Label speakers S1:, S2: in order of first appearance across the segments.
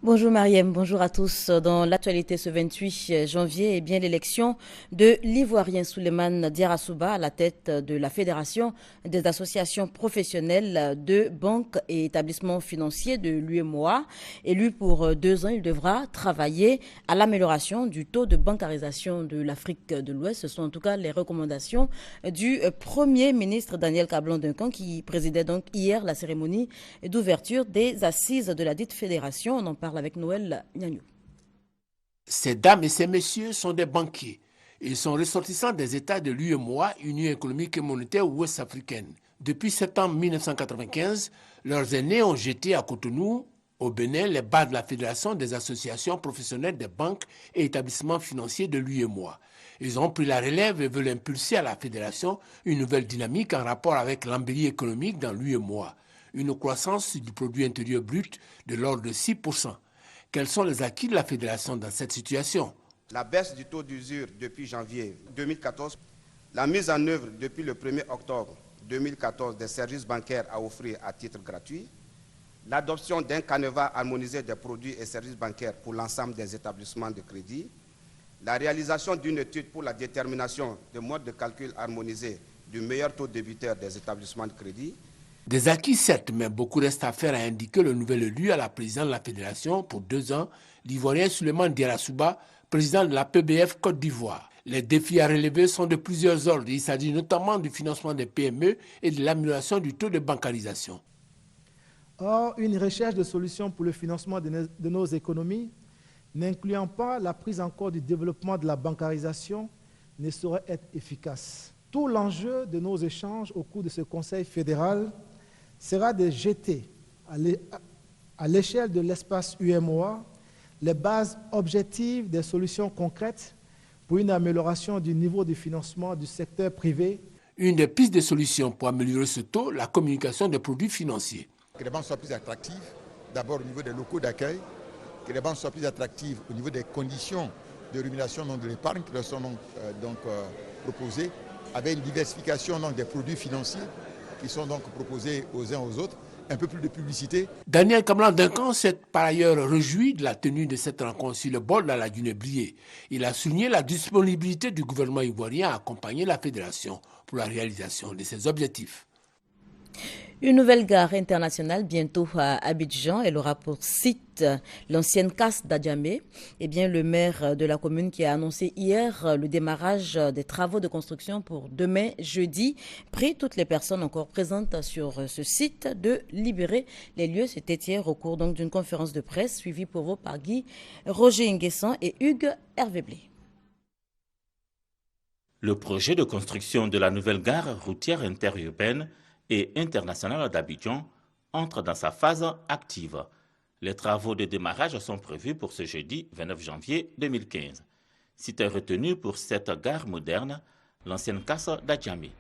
S1: Bonjour Mariem, bonjour à tous. Dans l'actualité ce 28 janvier, bien l'élection de l'Ivoirien Souleymane Diarra-Souba à la tête de la Fédération des associations professionnelles de banques et établissements financiers de l'UEMOA. Élu pour 2 ans, il devra travailler à l'amélioration du taux de bancarisation de l'Afrique de l'Ouest. Ce sont en tout cas les recommandations du Premier ministre Daniel Kablan-Duncan qui présidait donc hier la cérémonie d'ouverture des assises de la dite fédération. On en parle avec Noël Niagnou.
S2: Ces dames et ces messieurs sont des banquiers. Ils sont ressortissants des États de l'UEMOA, Union économique et monétaire ouest-africaine. Depuis septembre 1995, leurs aînés ont jeté à Cotonou, au Bénin, les bases de la Fédération des associations professionnelles des banques et établissements financiers de l'UEMOA. Ils ont pris la relève et veulent impulser à la Fédération une nouvelle dynamique en rapport avec l'embellie économique dans l'UEMOA. Une croissance du produit intérieur brut de l'ordre de 6%. Quels sont les acquis de la Fédération dans cette situation?
S3: La baisse du taux d'usure depuis janvier 2014, la mise en œuvre depuis le 1er octobre 2014 des services bancaires à offrir à titre gratuit, l'adoption d'un canevas harmonisé des produits et services bancaires pour l'ensemble des établissements de crédit, la réalisation d'une étude pour la détermination des modes de calcul harmonisés du meilleur taux débiteur des établissements de crédit.
S2: Des acquis certes, mais beaucoup reste à faire, a indiqué le nouvel élu à la présidence de la Fédération pour 2 ans, l'Ivoirien Souleymane Diarra-Souba, président de la PBF Côte d'Ivoire. Les défis à relever sont de plusieurs ordres. Il s'agit notamment du financement des PME et de l'amélioration du taux de bancarisation.
S4: Or, une recherche de solutions pour le financement de nos économies, n'incluant pas la prise en compte du développement de la bancarisation, ne saurait être efficace. Tout l'enjeu de nos échanges au cours de ce Conseil fédéral sera de jeter à l'échelle de l'espace UEMOA les bases objectives des solutions concrètes pour une amélioration du niveau de financement du secteur privé.
S2: Une des pistes de solutions pour améliorer ce taux, la communication des produits financiers.
S5: Que les banques soient plus attractives, d'abord au niveau des locaux d'accueil, que les banques soient plus attractives au niveau des conditions de rémunération de l'épargne qui leur sont proposées, avec une diversification des produits financiers qui sont donc proposés aux uns aux autres, un peu plus de publicité.
S2: Daniel Kablan-Duncan s'est par ailleurs réjoui de la tenue de cette rencontre sur le bord de la Guinée-Blié. Il a souligné la disponibilité du gouvernement ivoirien à accompagner la Fédération pour la réalisation de ses objectifs.
S1: Une nouvelle gare internationale bientôt à Abidjan. Elle aura pour site l'ancienne casse d'Adjamé. Eh bien, le maire de la commune qui a annoncé hier le démarrage des travaux de construction pour demain jeudi prie toutes les personnes encore présentes sur ce site de libérer les lieux. C'était hier au cours donc d'une conférence de presse suivie pour vous par Guy Roger Nguessan et Hugues Hervé-Blé.
S6: Le projet de construction de la nouvelle gare routière interurbaine et internationale d'Abidjan entre dans sa phase active. Les travaux de démarrage sont prévus pour ce jeudi 29 janvier 2015. Site retenu pour cette gare moderne, l'ancienne casse d'Adjamé.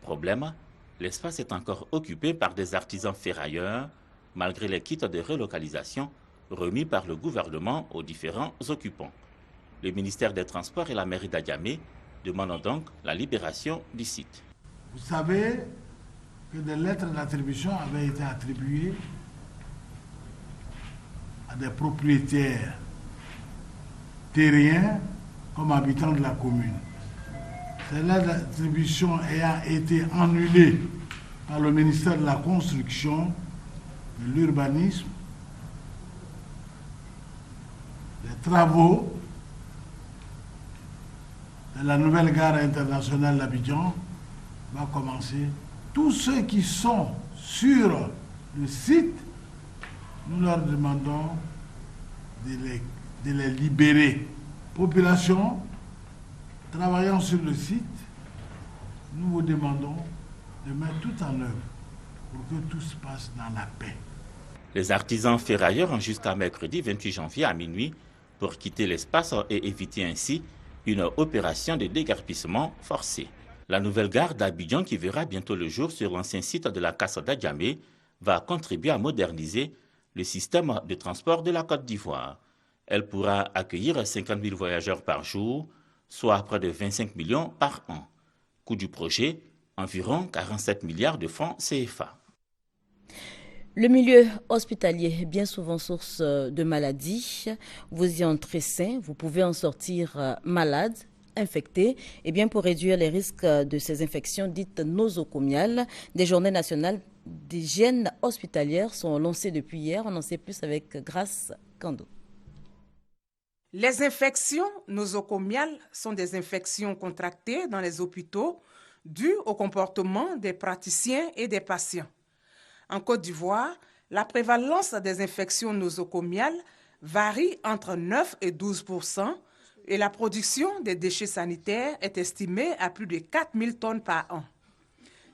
S6: Problème, l'espace est encore occupé par des artisans ferrailleurs, malgré les kits de relocalisation remis par le gouvernement aux différents occupants. Le ministère des Transports et la mairie d'Adjamé demandent donc la libération du site.
S7: Vous savez que des lettres d'attribution avaient été attribuées à des propriétaires terriens comme habitants de la commune. Ces lettres d'attribution ayant été annulées par le ministère de la Construction, de l'Urbanisme, les travaux de la nouvelle gare internationale d'Abidjan vont commencer. Tous ceux qui sont sur le site, nous leur demandons de les libérer. Population travaillant sur le site, nous vous demandons de mettre tout en œuvre pour que tout se passe dans la paix.
S6: Les artisans ferrailleurs ont jusqu'à mercredi 28 janvier à minuit pour quitter l'espace et éviter ainsi une opération de déguerpissement forcé. La nouvelle gare d'Abidjan, qui verra bientôt le jour sur l'ancien site de la casse d'Adjamé, va contribuer à moderniser le système de transport de la Côte d'Ivoire. Elle pourra accueillir 50 000 voyageurs par jour, soit près de 25 millions par an. Coût du projet, environ 47 milliards de francs CFA.
S1: Le milieu hospitalier est bien souvent source de maladies. Vous y entrez sain, vous pouvez en sortir malade, infecté. Et bien pour réduire les risques de ces infections dites nosocomiales, des journées nationales d'hygiène hospitalière sont lancées depuis hier. On en sait plus avec Grace Kando.
S8: Les infections nosocomiales sont des infections contractées dans les hôpitaux dues au comportement des praticiens et des patients. En Côte d'Ivoire, la prévalence des infections nosocomiales varie entre 9 et 12% et la production des déchets sanitaires est estimée à plus de 4000 tonnes par an,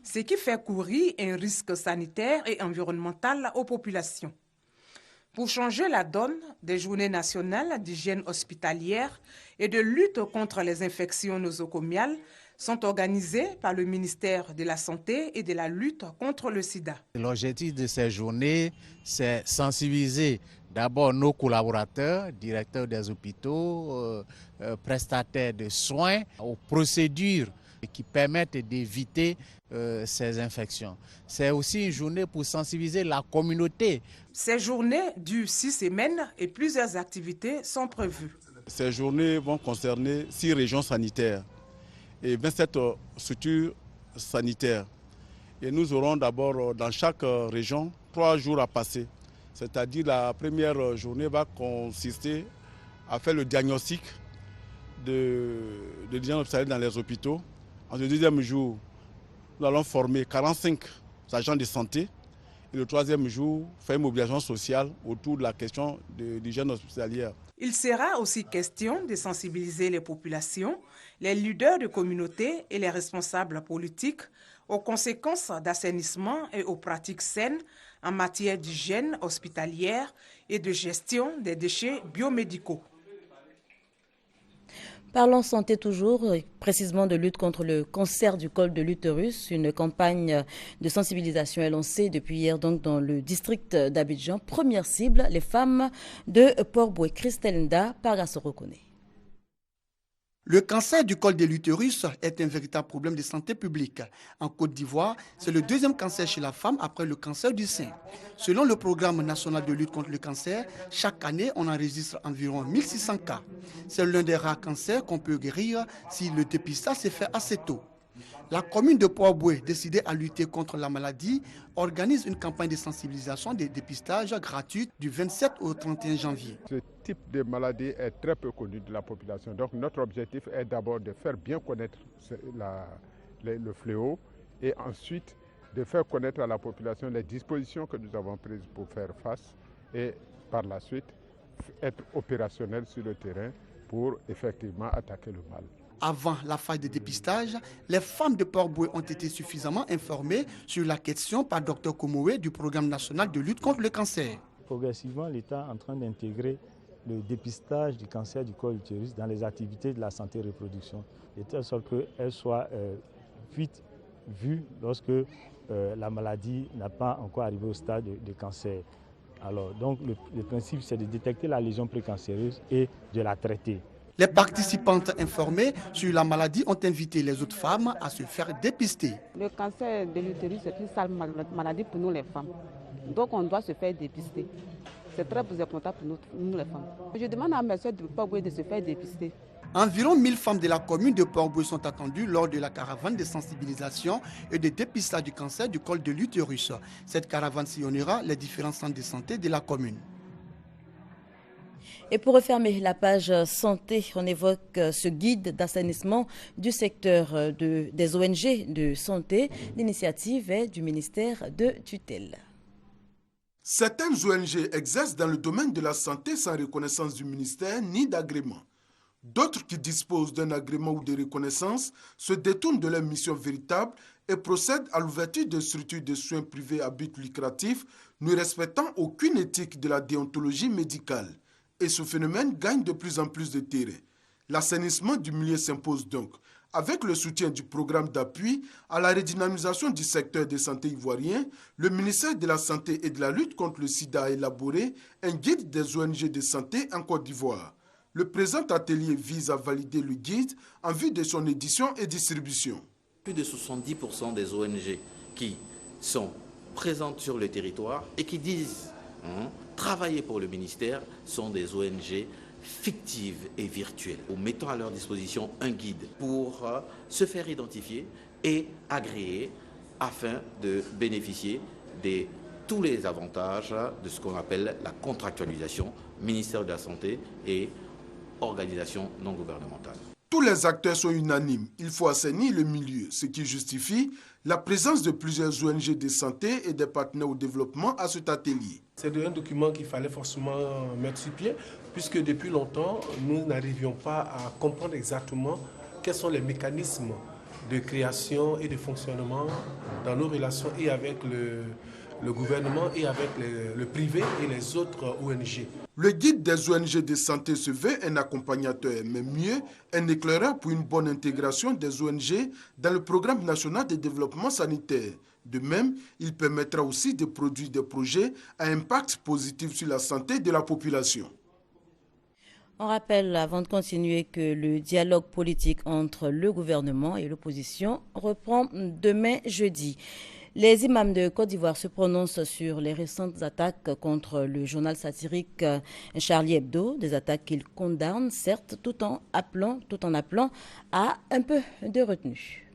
S8: ce qui fait courir un risque sanitaire et environnemental aux populations. Pour changer la donne, des journées nationales d'hygiène hospitalière et de lutte contre les infections nosocomiales sont organisées par le ministère de la Santé et de la lutte contre le sida.
S9: L'objectif de ces journées, c'est sensibiliser d'abord nos collaborateurs, directeurs des hôpitaux, prestataires de soins, aux procédures qui permettent d'éviter ces infections. C'est aussi une journée pour sensibiliser la communauté.
S8: Ces journées durent 6 semaines et plusieurs activités sont prévues.
S10: Ces journées vont concerner 6 régions sanitaires et 27 structures sanitaires. Et nous aurons d'abord dans chaque région 3 jours à passer. C'est-à-dire la première journée va consister à faire le diagnostic de l'hygiène hospitalière dans les hôpitaux. En le deuxième jour, nous allons former 45 agents de santé. Et le troisième jour, faire une mobilisation sociale autour de la question de l'hygiène hospitalière.
S8: Il sera aussi question de sensibiliser les populations, les leaders de communauté et les responsables politiques aux conséquences d'assainissement et aux pratiques saines en matière d'hygiène hospitalière et de gestion des déchets biomédicaux.
S1: Parlons santé toujours, précisément de lutte contre le cancer du col de l'utérus. Une campagne de sensibilisation est lancée depuis hier donc dans le district d'Abidjan. Première cible, les femmes de Port-Boué. Christelle Nda, Parga se reconnaît.
S11: Le cancer du col de l'utérus est un véritable problème de santé publique. En Côte d'Ivoire, c'est le deuxième cancer chez la femme après le cancer du sein. Selon le programme national de lutte contre le cancer, chaque année, on enregistre environ 1600 cas. C'est l'un des rares cancers qu'on peut guérir si le dépistage s'est fait assez tôt. La commune de Port-Boué, décidée à lutter contre la maladie, organise une campagne de sensibilisation et de dépistage gratuite du 27 au 31 janvier.
S12: Ce type de maladie est très peu connu de la population. Donc notre objectif est d'abord de faire bien connaître le fléau et ensuite de faire connaître à la population les dispositions que nous avons prises pour faire face et par la suite être opérationnel sur le terrain pour effectivement attaquer le mal.
S11: Avant la phase de dépistage, les femmes de Port-Boué ont été suffisamment informées sur la question par Dr Komoé du programme national de lutte contre le cancer.
S13: Progressivement, l'État est en train d'intégrer le dépistage du cancer du col de l'utérus dans les activités de la santé et reproduction, de telle sorte qu'elle soit vite vue lorsque la maladie n'a pas encore arrivé au stade de cancer. Alors, donc, le principe, c'est de détecter la lésion précancéreuse et de la traiter.
S11: Les participantes informées sur la maladie ont invité les autres femmes à se faire dépister.
S14: Le cancer de l'utérus est une sale maladie pour nous les femmes. Donc on doit se faire dépister. C'est très important pour nous les femmes. Je demande à mes soeurs de Port-Boué de se faire dépister.
S11: Environ 1000 femmes de la commune de Port-Boué sont attendues lors de la caravane de sensibilisation et de dépistage du cancer du col de l'utérus. Cette caravane sillonnera les différents centres de santé de la commune.
S1: Et pour refermer la page santé, on évoque ce guide d'assainissement du secteur des ONG de santé. L'initiative est du ministère de tutelle.
S15: Certaines ONG exercent dans le domaine de la santé sans reconnaissance du ministère ni d'agrément. D'autres qui disposent d'un agrément ou de reconnaissance se détournent de leur mission véritable et procèdent à l'ouverture de structures de soins privés à but lucratif, ne respectant aucune éthique de la déontologie médicale. Et ce phénomène gagne de plus en plus de terrain. L'assainissement du milieu s'impose donc, avec le soutien du programme d'appui à la redynamisation du secteur de santé ivoirien. Le ministère de la Santé et de la lutte contre le sida a élaboré un guide des ONG de santé en Côte d'Ivoire. Le présent atelier vise à valider le guide en vue de son édition et distribution.
S16: Plus de 70% des ONG qui sont présentes sur le territoire et qui disent travailler pour le ministère sont des ONG fictives et virtuelles. Nous mettons à leur disposition un guide pour se faire identifier et agréer afin de bénéficier de tous les avantages de ce qu'on appelle la contractualisation, ministère de la Santé et organisation non gouvernementale.
S15: Tous les acteurs sont unanimes. Il faut assainir le milieu, ce qui justifie la présence de plusieurs ONG de santé et des partenaires au développement à cet atelier.
S17: C'est un document qu'il fallait forcément mettre sur pied, puisque depuis longtemps, nous n'arrivions pas à comprendre exactement quels sont les mécanismes de création et de fonctionnement dans nos relations et avec le gouvernement et avec le privé et les autres ONG.
S15: Le guide des ONG de santé se veut un accompagnateur, mais mieux, un éclaireur pour une bonne intégration des ONG dans le programme national de développement sanitaire. De même, il permettra aussi de produire des projets à impact positif sur la santé de la population.
S1: On rappelle, avant de continuer, que le dialogue politique entre le gouvernement et l'opposition reprend demain jeudi. Les imams de Côte d'Ivoire se prononcent sur les récentes attaques contre le journal satirique Charlie Hebdo, des attaques qu'ils condamnent, certes, tout en appelant à un peu de retenue.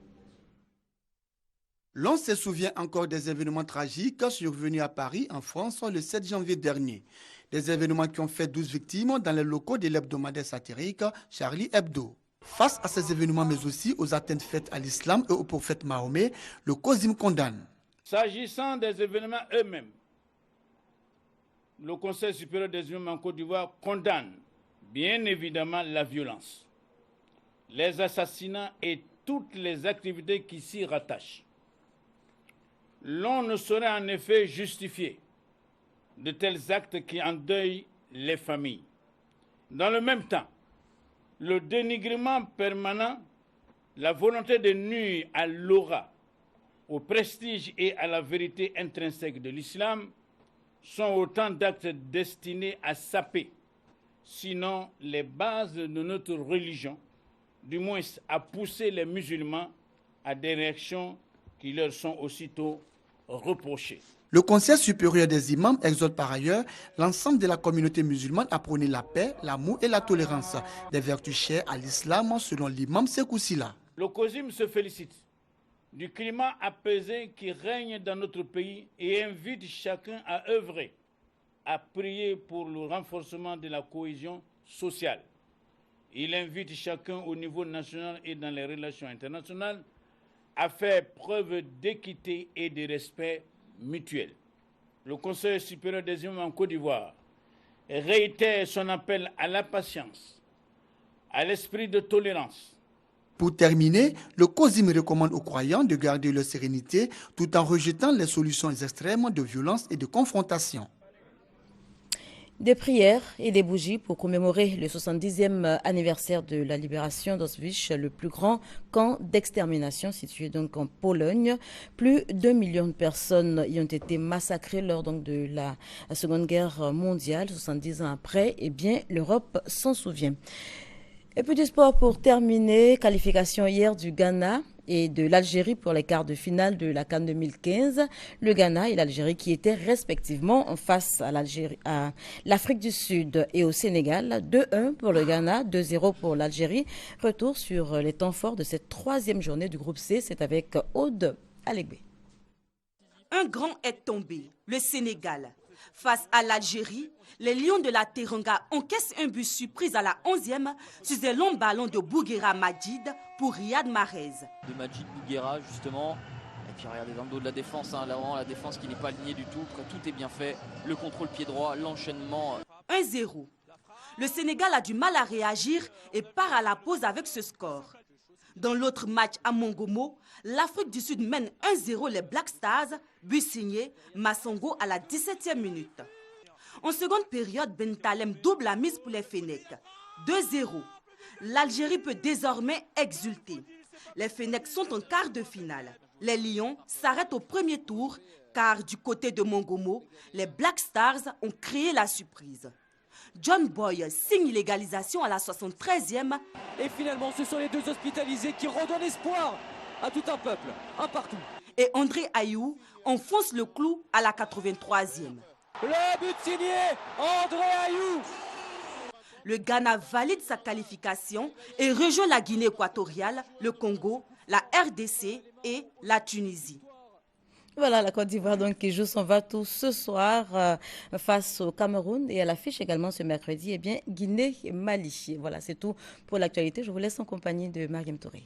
S11: L'on se souvient encore des événements tragiques survenus à Paris, en France, le 7 janvier dernier. Des événements qui ont fait 12 victimes dans les locaux de l'hebdomadaire satirique Charlie Hebdo. Face à ces événements, mais aussi aux atteintes faites à l'islam et au prophète Mahomet, le COSIM condamne.
S18: S'agissant des événements eux-mêmes, le Conseil supérieur des imams en Côte d'Ivoire condamne bien évidemment la violence, les assassinats et toutes les activités qui s'y rattachent. L'on ne saurait en effet justifier de tels actes qui endeuillent les familles. Dans le même temps, le dénigrement permanent, la volonté de nuire à l'aura, au prestige et à la vérité intrinsèque de l'islam sont autant d'actes destinés à saper, sinon les bases de notre religion, du moins à pousser les musulmans à des réactions qui leur sont aussitôt reprochées.
S11: Le Conseil supérieur des imams exhorte par ailleurs l'ensemble de la communauté musulmane à prôner la paix, l'amour et la tolérance, des vertus chères à l'islam selon l'imam Sékou Sylla.
S18: Le COSIM se félicite du climat apaisé qui règne dans notre pays et invite chacun à œuvrer, à prier pour le renforcement de la cohésion sociale. Il invite chacun au niveau national et dans les relations internationales à faire preuve d'équité et de respect mutuel. Le Conseil supérieur des imams en Côte d'Ivoire réitère son appel à la patience, à l'esprit de tolérance.
S11: Pour terminer, le COSIM recommande aux croyants de garder leur sérénité tout en rejetant les solutions extrêmes de violence et de confrontation.
S1: Des prières et des bougies pour commémorer le 70e anniversaire de la libération d'Auschwitz, le plus grand camp d'extermination situé donc en Pologne. Plus d'1 million de personnes y ont été massacrées lors donc de la Seconde Guerre mondiale, 70 ans après. Eh bien, l'Europe s'en souvient. Et puis du sport pour terminer, qualification hier du Ghana et de l'Algérie pour les quarts de finale de la CAN 2015. Le Ghana et l'Algérie qui étaient respectivement face à l'Afrique du Sud et au Sénégal. 2-1 pour le Ghana, 2-0 pour l'Algérie. Retour sur les temps forts de cette troisième journée du groupe C, c'est avec Aude Alegbé.
S19: Un grand est tombé, le Sénégal. Face à l'Algérie, les Lions de la Teranga encaissent un but surprise à la 11e sur un long ballon de Bouguera Majid pour Riyad Mahrez.
S20: De Majid Bouguera justement, et puis regardez dans le dos de la défense, là vraiment la défense qui n'est pas alignée du tout, quand tout est bien fait, le contrôle pied droit, l'enchaînement.
S19: 1-0. Le Sénégal a du mal à réagir et part à la pause avec ce score. Dans l'autre match à Mongomo, l'Afrique du Sud mène 1-0 les Black Stars, but signé Massongo à la 17e minute. En seconde période, Bentalem double la mise pour les Fennecs. 2-0. L'Algérie peut désormais exulter. Les Fennecs sont en quart de finale. Les Lions s'arrêtent au premier tour car du côté de Mongomo, les Black Stars ont créé la surprise. John Boy signe l'égalisation à la 73e.
S21: Et finalement, ce sont les deux hospitalisés qui redonnent espoir à tout un peuple, un partout.
S19: et André Ayou enfonce le clou à la 83e.
S21: Le but signé, André Ayou.
S19: Le Ghana valide sa qualification et rejoint la Guinée équatoriale, le Congo, la RDC et la Tunisie.
S1: Voilà la Côte d'Ivoire donc qui joue son va-tout ce soir face au Cameroun et à l'affiche également ce mercredi, Guinée et Mali. Voilà, c'est tout pour l'actualité. Je vous laisse en compagnie de Mariam Touré.